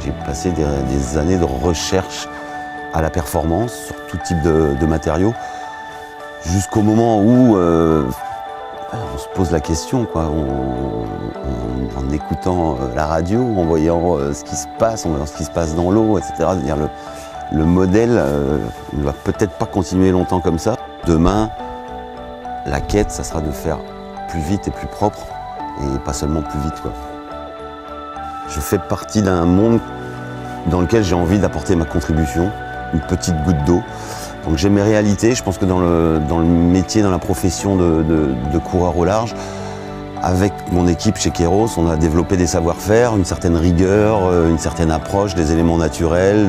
J'ai passé des années de recherche à la performance sur tout type de matériaux, jusqu'au moment où on se pose la question, quoi, en écoutant la radio, en voyant ce qui se passe, en voyant ce qui se passe dans l'eau, etc. C'est-à-dire le modèle ne va peut-être pas continuer longtemps comme ça. Demain, la quête, ça sera de faire plus vite et plus propre, et pas seulement plus vite, quoi. Je fais partie d'un monde dans lequel j'ai envie d'apporter ma contribution, une petite goutte d'eau. Donc j'ai mes réalités. Je pense que dans le métier, dans la profession de coureur au large, avec mon équipe chez Kéros, on a développé des savoir-faire, une certaine rigueur, une certaine approche des éléments naturels,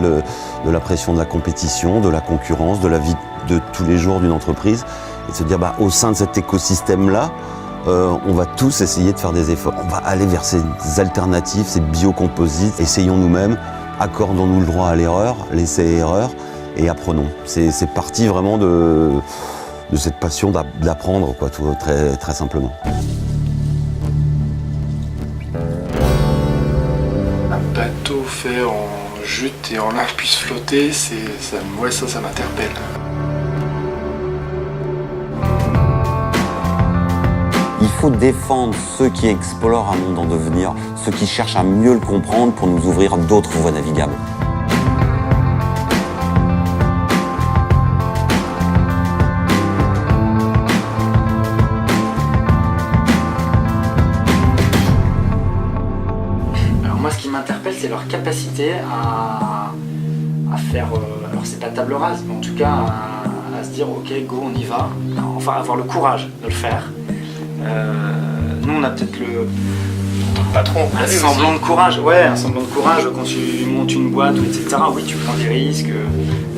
de la pression de la compétition, de la concurrence, de la vie de tous les jours d'une entreprise. Et de se dire, au sein de cet écosystème-là, on va tous essayer de faire des efforts. On va aller vers ces alternatives, ces biocomposites. Essayons nous-mêmes, accordons-nous le droit à l'erreur, l'essai-erreur, et apprenons. C'est parti vraiment de cette passion d'apprendre, quoi, tout, très, très simplement. Un bateau fait en jute et en l'air puisse flotter, ça m'interpelle. Il faut défendre ceux qui explorent un monde en devenir, ceux qui cherchent à mieux le comprendre pour nous ouvrir d'autres voies navigables. Alors moi, ce qui m'interpelle, c'est leur capacité à faire, alors c'est pas table rase, mais en tout cas à se dire ok, go, on y va, enfin avoir le courage de le faire. Nous on a peut-être un semblant de courage, un semblant de courage quand tu montes une boîte, etc. Oui, tu prends des risques,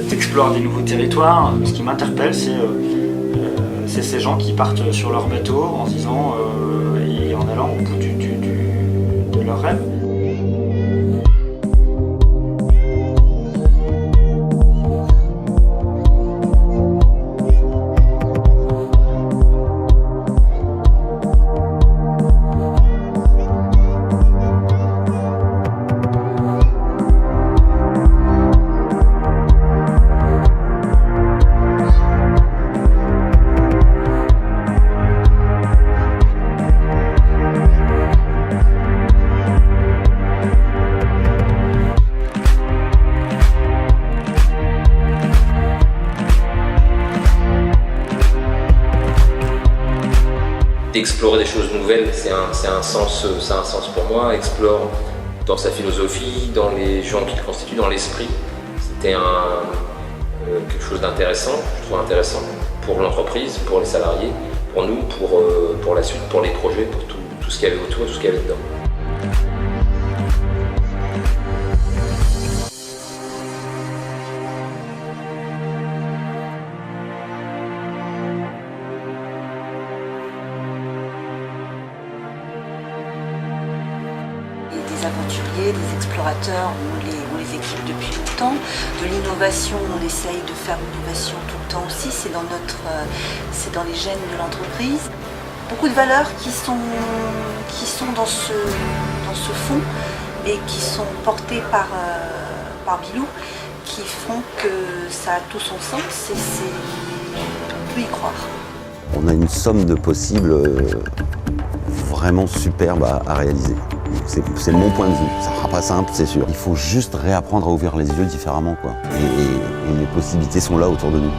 tu explores des nouveaux territoires. Ce qui m'interpelle, c'est ces gens qui partent sur leur bateau en se disant et en allant au bout de leur rêve. Explorer des choses nouvelles, c'est un sens pour moi. Explore dans sa philosophie, dans les gens qui le constituent, dans l'esprit. C'était quelque chose d'intéressant, je trouve intéressant pour l'entreprise, pour les salariés, pour nous, pour la suite, pour les projets, pour tout ce qu'il y avait autour, tout ce qu'il y avait dedans. Des aventuriers, des explorateurs, on les équipe depuis longtemps. De l'innovation, on essaye de faire l'innovation tout le temps aussi, c'est dans les gènes de l'entreprise. Beaucoup de valeurs qui sont dans ce fond et qui sont portées par Bilou, qui font que ça a tout son sens et on peut y croire. On a une somme de possibles vraiment superbe à réaliser. C'est mon point de vue. Ça ne sera pas simple, c'est sûr. Il faut juste réapprendre à ouvrir les yeux différemment, quoi. Et les possibilités sont là autour de nous.